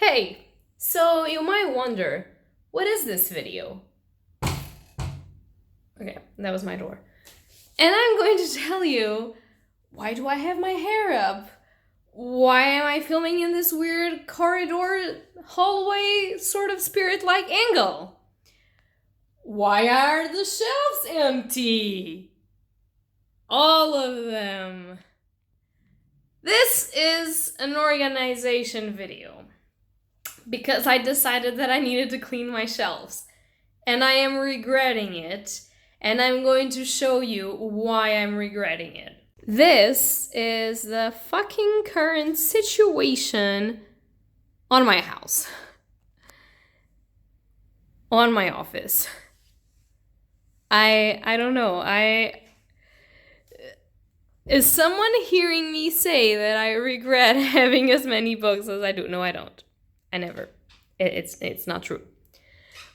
Hey, so you might wonder, what is this video? Okay, that was my door. And I'm going to tell you, why do I have my hair up? Why am I filming in this weird corridor, hallway, sort of spirit-like angle? Why are the shelves empty? All of them. This is an organization video because I decided that I needed to clean my shelves. And I am regretting it. And I'm going to show you why I'm regretting it. This is the fucking current situation on my house. On my office. I don't know. Is someone hearing me say that I regret having as many books as I do? No, I don't. I never. It's not true.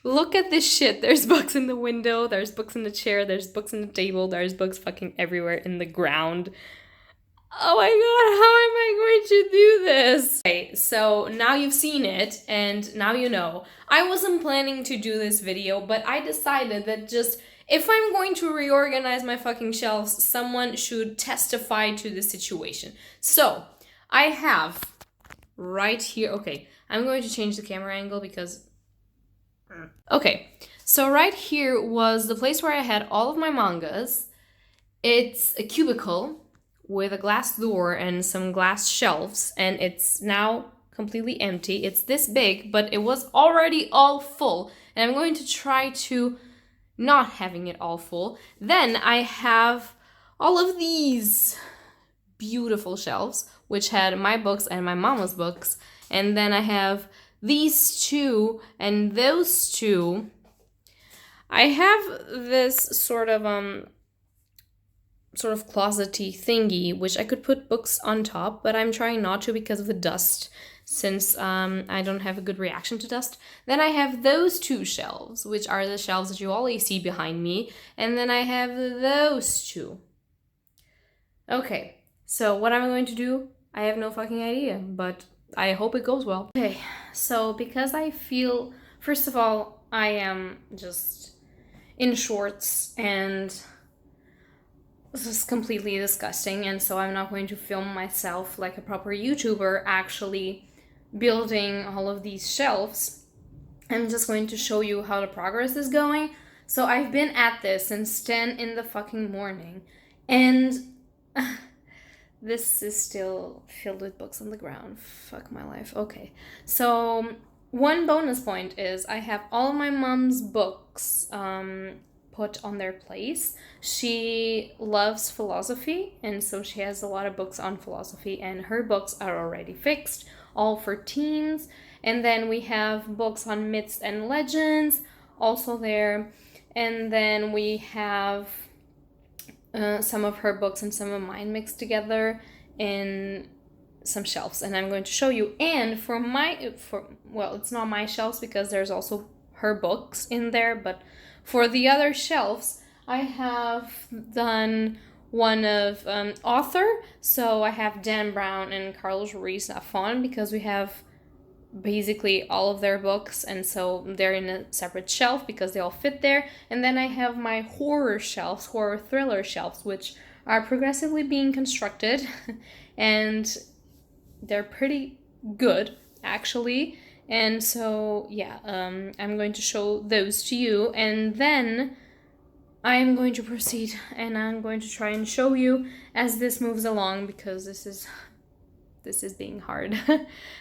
Look at this shit. There's books in the window, there's books in the chair, there's books in the table, there's books fucking everywhere in the ground. Oh my god, how am I going to do this? Okay, so now you've seen it, and now you know. I wasn't planning to do this video, but I decided that just, if I'm going to reorganize my fucking shelves, someone should testify to the situation. So, I have right here, okay, I'm going to change the camera angle because... Okay, so right here was the place where I had all of my mangas. It's a cubicle with a glass door and some glass shelves, and it's now completely empty. It's this big, but it was already all full, and I'm going to try to not having it all full. Then I have all of these beautiful shelves, which had my books and my mama's books, and then I have these two and those two. I have this sort of closety thingy, which I could put books on top, but I'm trying not to because of the dust, since I don't have a good reaction to dust. Then I have those two shelves, which are the shelves that you always see behind me, and then I have those two. Okay, so what am I going to do? I have no fucking idea, but I hope it goes well. Okay, so because I feel, first of all, I am just in shorts and this is completely disgusting, and so I'm not going to film myself like a proper YouTuber actually building all of these shelves. I'm just going to show you how the progress is going. So I've been at this since 10 in the fucking morning, and this is still filled with books on the ground. Fuck my life. Okay. So one bonus point is I have all of my mom's books put on their place. She loves philosophy, and so she has a lot of books on philosophy, and her books are already fixed, all for teens. And then we have books on myths and legends also there. And then we have some of her books and some of mine mixed together in some shelves, and I'm going to show you. And well, it's not my shelves because there's also her books in there, but for the other shelves, I have done one of author. So I have Dan Brown and Carlos Ruiz Zafón because we have basically all of their books, and so they're in a separate shelf because they all fit there. And then I have my horror shelves, horror thriller shelves, which are progressively being constructed and they're pretty good actually. And so yeah, I'm going to show those to you, and then I'm going to proceed and I'm going to try and show you as this moves along, because this is being hard.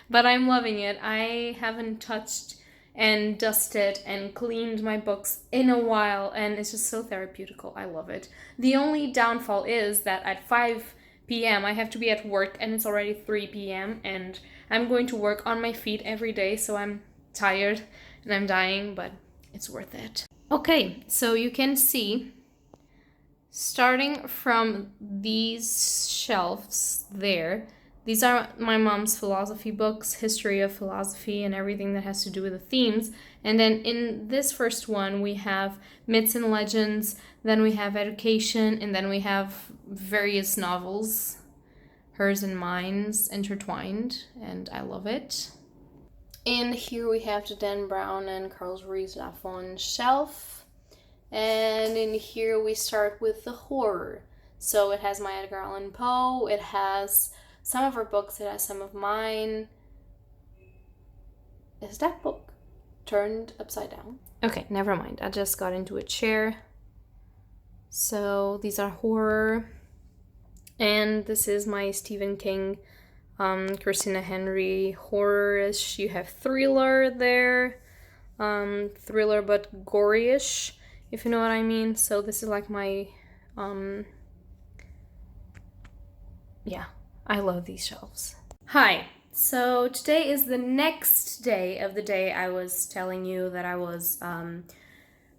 But I'm loving it. I haven't touched and dusted and cleaned my books in a while, and it's just so therapeutical. I love it. The only downfall is that at 5 p.m. I have to be at work, and it's already 3 p.m. and I'm going to work on my feet every day, so I'm tired and I'm dying, but it's worth it. Okay, so you can see, starting from these shelves there, these are my mom's philosophy books, history of philosophy and everything that has to do with the themes. And then in this first one, we have myths and legends, then we have education, and then we have various novels, hers and mine's intertwined, and I love it. And here we have the Dan Brown and Carl Ruiz Zafón shelf. And in here we start with the horror. So it has my Edgar Allan Poe, it has some of her books, it has some of mine. Is that book turned upside down? Okay, never mind. I just got into a chair. So these are horror. And this is my Stephen King, Christina Henry horror-ish. You have thriller there. Thriller but gory-ish, if you know what I mean. So this is like my, yeah, I love these shelves. Hi, so today is the next day of the day I was telling you that I was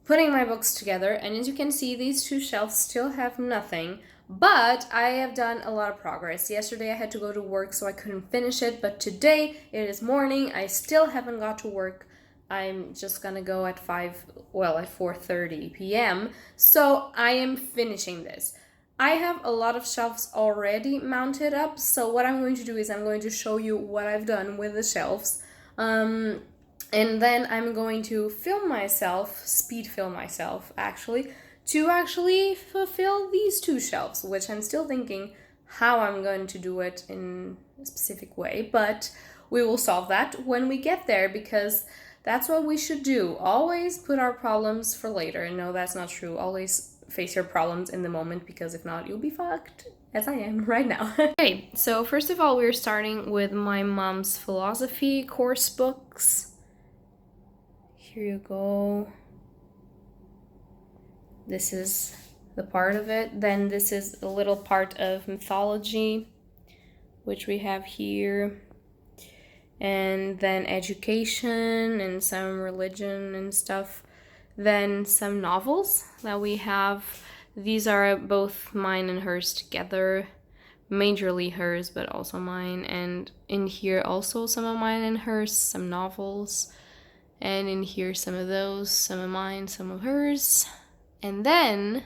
putting my books together, and as you can see, these two shelves still have nothing, but I have done a lot of progress. Yesterday I had to go to work, so I couldn't finish it, but today it is morning. I still haven't got to work. I'm just gonna go at 4:30 p.m. So I am finishing this. I have a lot of shelves already mounted up, so what I'm going to do is I'm going to show you what I've done with the shelves. And then I'm going to speed film myself actually, to actually fulfill these two shelves, which I'm still thinking how I'm going to do it in a specific way, but we will solve that when we get there, because that's what we should do. Always put our problems for later. No, that's not true. Always face your problems in the moment, because if not, you'll be fucked, as I am right now. Okay, so first of all, we're starting with my mom's philosophy course books. Here you go. This is the part of it. Then this is a little part of mythology, which we have here. And then education and some religion and stuff. Then some novels that we have. These are both mine and hers together. Majorly hers, but also mine. And in here also some of mine and hers, some novels. And in here some of those, some of mine, some of hers. And then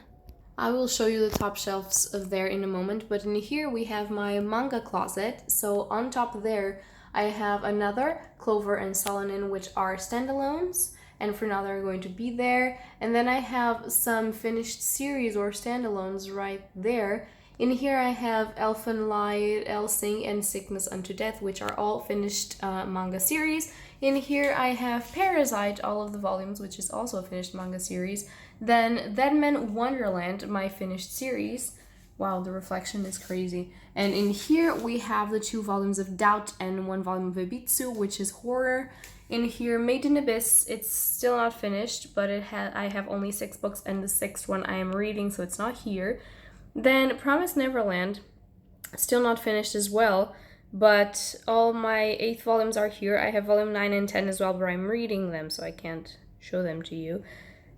I will show you the top shelves of there in a moment, but in here we have my manga closet. So on top there I have another Clover and Solonin, which are standalones, and for now they're going to be there. And then I have some finished series or standalones right there. In here I have Elfen Light, Elsing, and Sickness Unto Death, which are all finished manga series. In here I have Parasite, all of the volumes, which is also a finished manga series. Then Deadman Wonderland, my finished series. Wow, the reflection is crazy. And in here we have the 2 volumes of Doubt and 1 volume of Ibitsu, which is horror. In here, Made in Abyss, it's still not finished, but I have only 6 books, and the 6th one I am reading, so it's not here. Then Promised Neverland, still not finished as well, but all my 8th volumes are here. I have volume 9 and 10 as well, but I'm reading them, so I can't show them to you.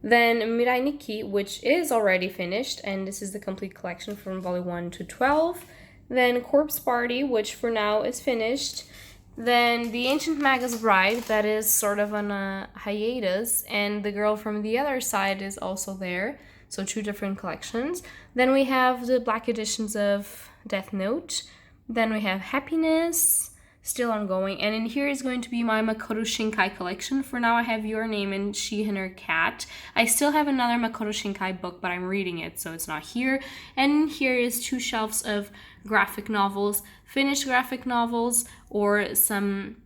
Then Mirai Nikki, which is already finished, and this is the complete collection from volume 1 to 12. Then Corpse Party, which for now is finished. Then The Ancient Magus Bride, that is sort of on a hiatus, and The Girl from the Other Side is also there, so 2 different collections. Then we have the black editions of Death Note. Then we have Happiness, still ongoing, and in here is going to be my Makoto Shinkai collection. For now I have Your Name and She and Her Cat. I still have another Makoto Shinkai book, but I'm reading it, so it's not here. And here is 2 shelves of graphic novels, finished graphic novels, or some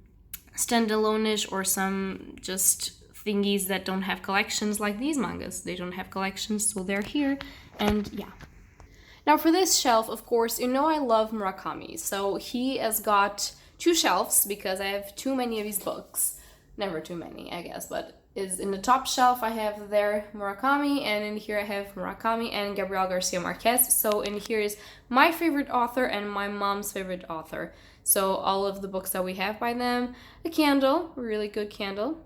standalone-ish, or some just thingies that don't have collections, like these mangas. They don't have collections, so they're here, and yeah. Now for this shelf, of course, you know I love Murakami, so he has got 2 shelves, because I have too many of his books. Never too many, I guess, but is in the top shelf I have there Murakami, and in here I have Murakami and Gabriel Garcia Marquez. So in here is my favorite author and my mom's favorite author. So all of the books that we have by them. A candle, a really good candle.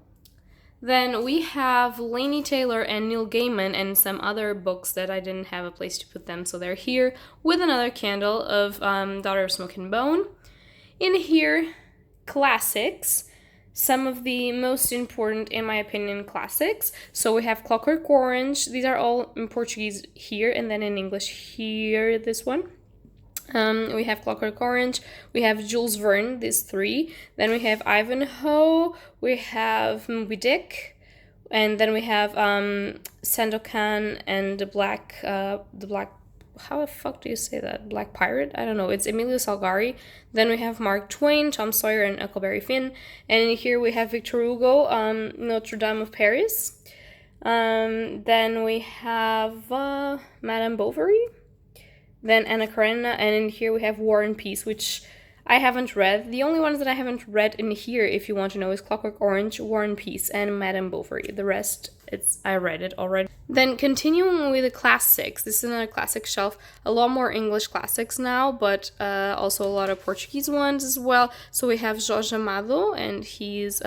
Then we have Laini Taylor and Neil Gaiman and some other books that I didn't have a place to put them, so they're here with another candle of Daughter of Smoke and Bone. In here, classics, some of the most important, in my opinion, classics. So we have Clockwork Orange. These are all in Portuguese here, and then in English here, this one. We have Clockwork Orange, we have Jules Verne, these three. Then we have Ivanhoe, we have Moby Dick, and then we have Sandokan and the Black, how the fuck do you say that? Black Pirate? I don't know. It's Emilio Salgari. Then we have Mark Twain, Tom Sawyer, and Huckleberry Finn. And here we have Victor Hugo, Notre Dame of Paris. Then we have Madame Bovary. Then Anna Karenina, and in here we have War and Peace, which I haven't read. The only ones that I haven't read in here, if you want to know, is Clockwork Orange, War and Peace, and Madame Bovary. The rest, I read it already. Then continuing with the classics, this is another classic shelf. A lot more English classics now, but also a lot of Portuguese ones as well. So we have Jorge Amado, and he's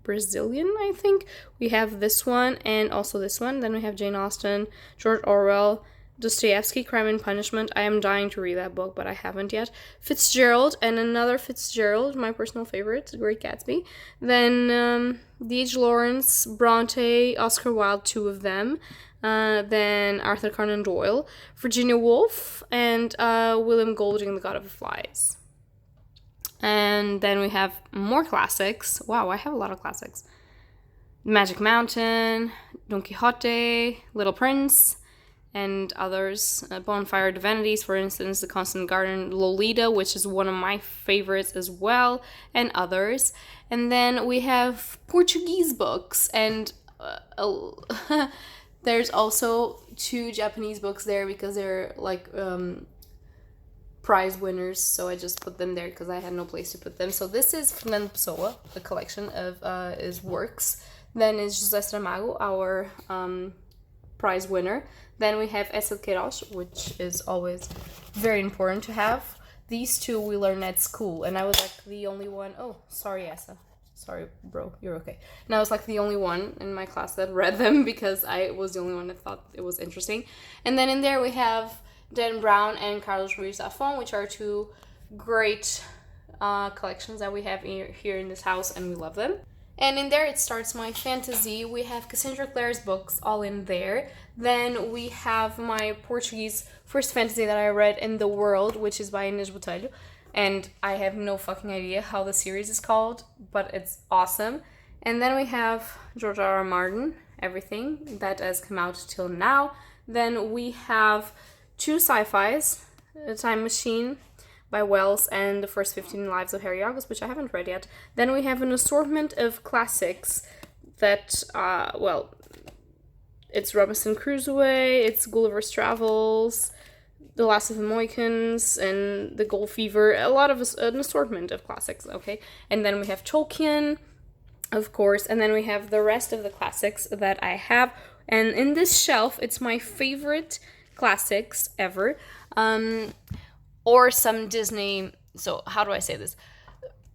Brazilian, I think. We have this one, and also this one. Then we have Jane Austen, George Orwell, Dostoevsky, Crime and Punishment. I am dying to read that book, but I haven't yet. Fitzgerald, and another Fitzgerald, my personal favorite, The Great Gatsby. Then D.H. Lawrence, Bronte, Oscar Wilde, two of them. Then Arthur Conan Doyle, Virginia Woolf, and William Golding, The God of the Flies. And then we have more classics. Wow, I have a lot of classics. Magic Mountain, Don Quixote, Little Prince, and others. Bonfire of Divinities, for instance, The Constant Garden, Lolita, which is one of my favorites as well, and others. And then we have Portuguese books, and there's also two Japanese books there because they're like prize winners, so I just put them there because I had no place to put them. So this is Fernando Pessoa, a collection of his works. Then is José Saramago, our prize winner. Then we have Essa de Queiroz, which is always very important to have. These two we learned at school, and I was like the only one. Oh, sorry, Essa. Sorry, bro, you're okay. And I was like the only one in my class that read them because I was the only one that thought it was interesting. And then in there we have Dan Brown and Carlos Ruiz Zafón, which are two great collections that we have here in this house, and we love them. And in there it starts my fantasy. We have Cassandra Clare's books all in there. Then we have my Portuguese first fantasy that I read in the world, which is by Inês Botelho. And I have no fucking idea how the series is called, but it's awesome. And then we have George R. R. Martin, everything that has come out till now. Then we have two sci-fis, A Time Machine by Wells and The First 15 Lives of Harry August, which I haven't read yet. Then we have an assortment of classics that, it's Robinson Crusoe, it's Gulliver's Travels, The Last of the Mohicans, and The Gold Fever, a lot of an assortment of classics, okay? And then we have Tolkien, of course, and then we have the rest of the classics that I have. And in this shelf, it's my favorite classics ever. Or some Disney, so how do I say this?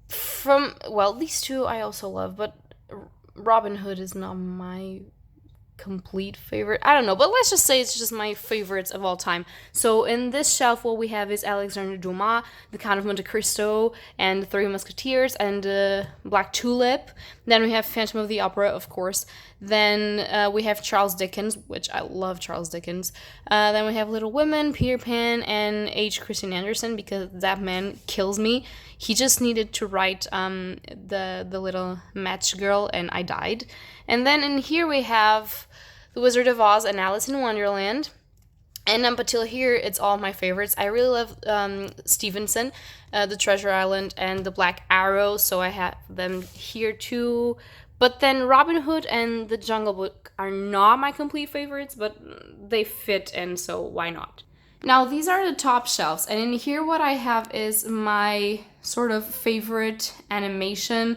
These two I also love, but Robin Hood is not my complete favorite. I don't know, but let's just say it's just my favorites of all time. So in this shelf, what we have is Alexandre Dumas, The Count of Monte Cristo, and The Three Musketeers, and Black Tulip. Then we have Phantom of the Opera, of course. Then we have Charles Dickens, which I love Charles Dickens. Then we have Little Women, Peter Pan, and H. Christian Andersen, because that man kills me. He just needed to write the little match girl, and I died. And then in here we have The Wizard of Oz and Alice in Wonderland. And up until here, it's all my favorites. I really love Stevenson, The Treasure Island, and The Black Arrow, so I have them here too. But then Robin Hood and The Jungle Book are not my complete favorites, but they fit, and so why not? Now, these are the top shelves, and in here what I have is my sort of favorite animation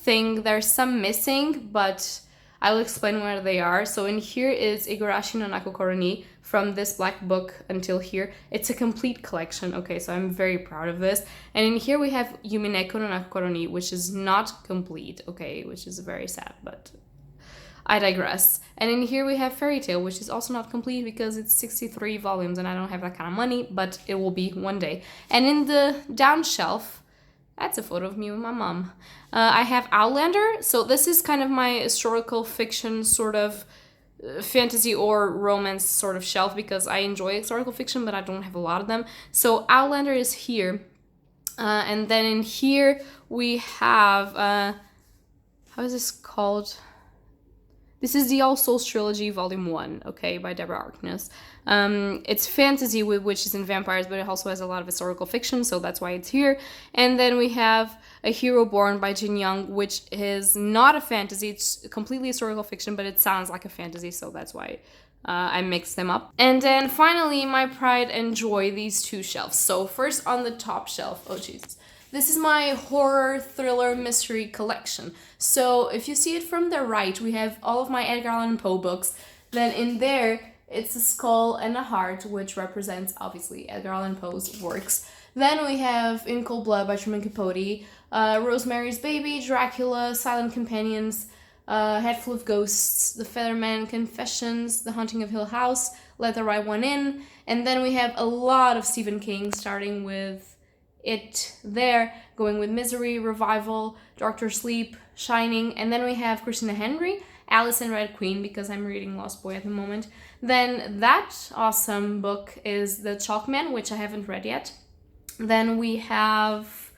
thing. There's some missing, but I'll explain where they are. So in here is Igarashi no Nako Koroni, from this black book until here. It's a complete collection, okay, so I'm very proud of this. And in here we have Yumineko no Nako Koroni, which is not complete, okay, which is very sad, but I digress. And in here we have Fairy Tale, which is also not complete because it's 63 volumes and I don't have that kind of money, but it will be one day. And in the down shelf, that's a photo of me with my mom. I have Outlander. So this is kind of my historical fiction sort of fantasy or romance sort of shelf because I enjoy historical fiction, but I don't have a lot of them. So Outlander is here. And then in here we have, how is this called? This is the All Souls Trilogy, Volume 1, okay, by Deborah Arkness. It's fantasy with witches and vampires, but it also has a lot of historical fiction, so that's why it's here. And then we have A Hero Born by Jin Young, which is not a fantasy. It's completely historical fiction, but it sounds like a fantasy, so that's why I mixed them up. And then finally, my pride and joy, these two shelves. So first on the top shelf, oh Jesus. This is my horror, thriller, mystery collection. So if you see it from the right, we have all of my Edgar Allan Poe books. Then in there, it's a skull and a heart, which represents, obviously, Edgar Allan Poe's works. Then we have In Cold Blood by Truman Capote, Rosemary's Baby, Dracula, Silent Companions, Head Full of Ghosts, The Featherman Confessions, The Haunting of Hill House, Let the Right One In. And then we have a lot of Stephen King, starting with It there, going with Misery, Revival, Doctor Sleep, Shining, and then we have Christina Henry, Alice and Red Queen, because I'm reading Lost Boy at the moment. Then that awesome book is The Chalkman, which I haven't read yet. Then we have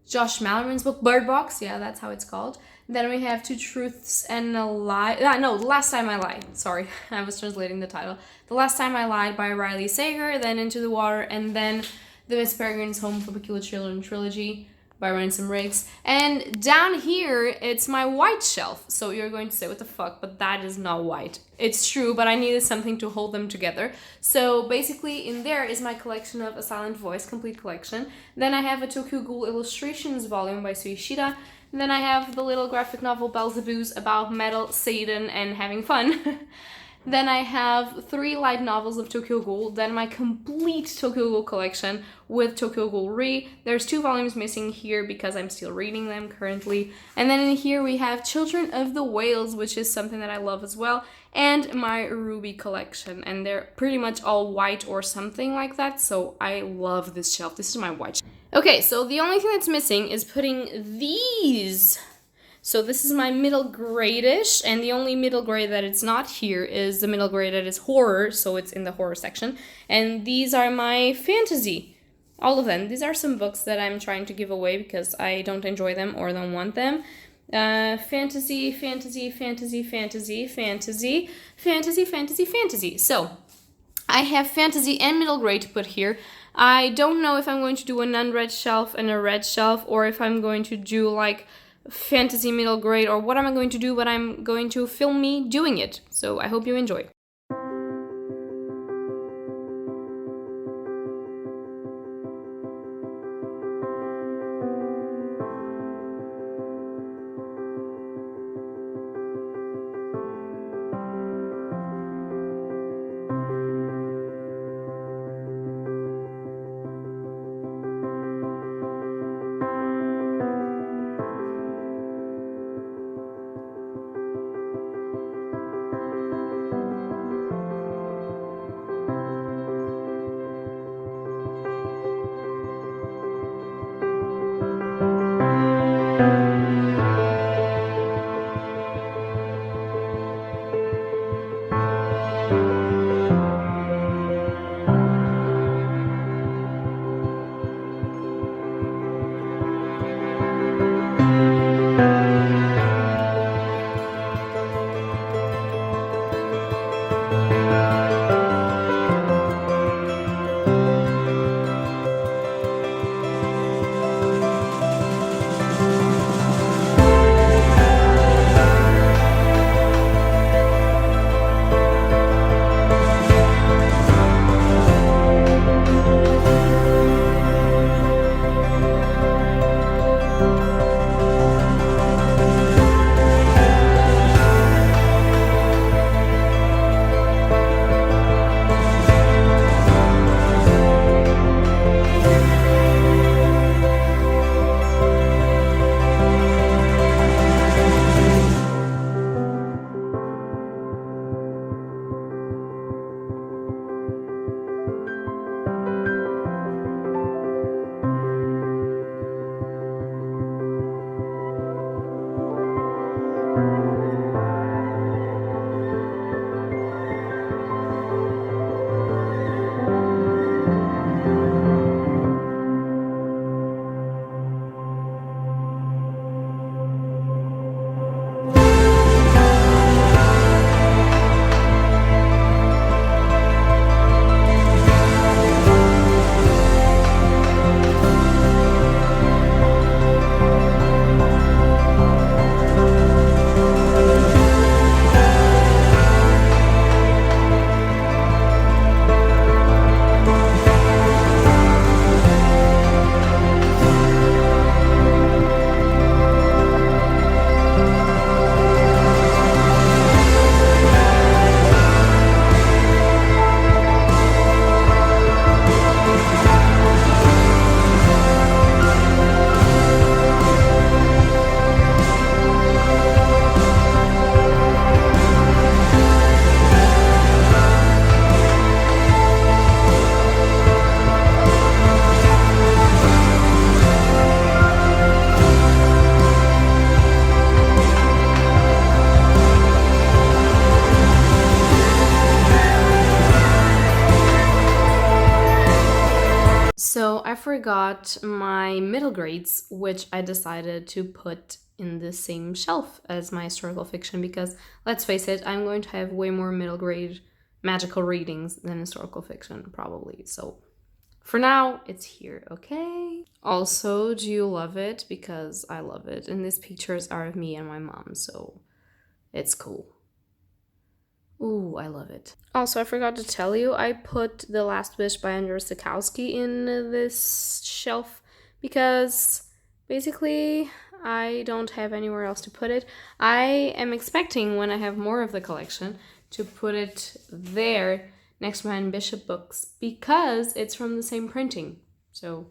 Josh Mallory's book, Bird Box, yeah, that's how it's called. Then we have Two Truths and a Lie. No, The Last Time I Lied. Sorry, I was translating the title. The Last Time I Lied by Riley Sager, then Into the Water, and then The Miss Peregrine's Home for Peculiar Children trilogy by Ransom Riggs. And down here, it's my white shelf. So you're going to say, what the fuck? But that is not white. It's true, but I needed something to hold them together. So basically, in there is my collection of A Silent Voice, complete collection. Then I have a Tokyo Ghoul Illustrations volume by Sui Shida. And then I have the little graphic novel Belzebu's about metal, Satan, and having fun. Then I have 3 light novels of Tokyo Ghoul, then my complete Tokyo Ghoul collection with Tokyo Ghoul Re. There's 2 volumes missing here because I'm still reading them currently. And then in here we have Children of the Whales, which is something that I love as well, and my Ruby collection. And they're pretty much all white or something like that, so I love this shelf. This is my white shelf. Okay, so the only thing that's missing is putting these. So this is my middle grade-ish, and the only middle grade that it's not here is the middle grade that is horror, so it's in the horror section. And these are my fantasy, all of them. These are some books that I'm trying to give away because I don't enjoy them or don't want them. Fantasy, fantasy, fantasy, fantasy, fantasy, fantasy, fantasy, fantasy. So I have fantasy and middle grade to put here. I don't know if I'm going to do an unread shelf and a read shelf, or if I'm going to do like fantasy middle grade, or what am I going to do, but I'm going to film me doing it. So I hope you enjoy. forgot my middle grades, which I decided to put in the same shelf as my historical fiction because, let's face it, I'm going to have way more middle grade magical readings than historical fiction, probably. So for now, it's here, okay? Also, do you love it? Because I love it. And these pictures are of me and my mom, so it's cool. Ooh, I love it. Also, I forgot to tell you, I put The Last Wish by Andrzej Stokowski in this shelf because basically I don't have anywhere else to put it. I am expecting, when I have more of the collection, to put it there next to my Anne Bishop books because it's from the same printing. So,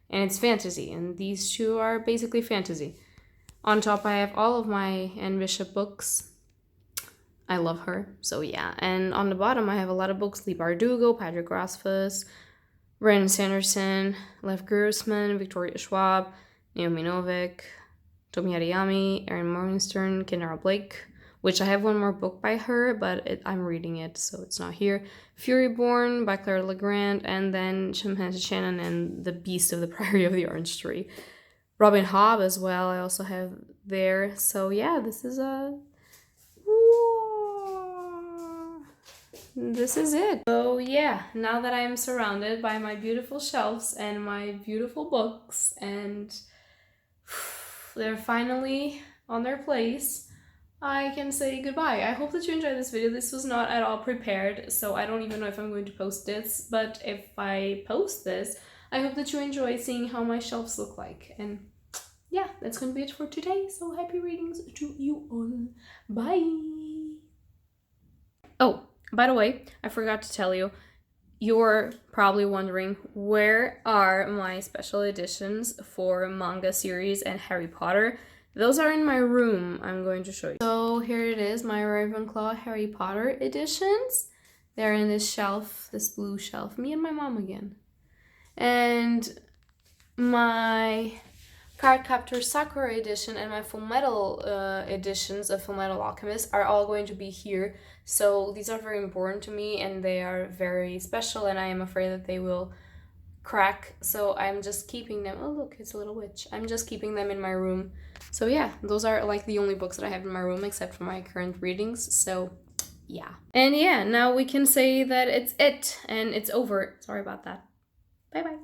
and it's fantasy, and these two are basically fantasy. On top, I have all of my Anne Bishop books. I love her, so yeah. And on the bottom, I have a lot of books: Lee Bardugo, Patrick Rothfuss, Brandon Sanderson, Lev Grossman, Victoria Schwab, Naomi Novik, Tomi Adeyemi, Erin Morgenstern, Kendra Blake, which I have one more book by her, but I'm reading it, so it's not here. Furyborn by Claire Legrand, and then Chimpanzee Shannon and The Beast of the Prairie of the Orange Tree. Robin Hobb as well, I also have there. So yeah, this is this is it. So yeah, now that I am surrounded by my beautiful shelves and my beautiful books, and they're finally on their place, I can say goodbye. I hope that you enjoyed this video. This was not at all prepared, so I don't even know if I'm going to post this, but if I post this, I hope that you enjoy seeing how my shelves look like. And yeah, that's going to be it for today, so happy readings to you all. Bye! Oh, by the way, I forgot to tell you, you're probably wondering, where are my special editions for manga series and Harry Potter? Those are in my room. I'm going to show you. So here it is, my Ravenclaw Harry Potter editions. They're in this shelf, this blue shelf. Me and my mom again. And my Cardcaptor Sakura edition and my Full Metal editions of Full Metal Alchemist are all going to be here. So these are very important to me and they are very special, and I am afraid that they will crack. So I'm just keeping them. Oh look, it's a little witch. I'm just keeping them in my room. So yeah, those are like the only books that I have in my room except for my current readings. So yeah. And yeah, now we can say that it's it and it's over. Sorry about that. Bye bye.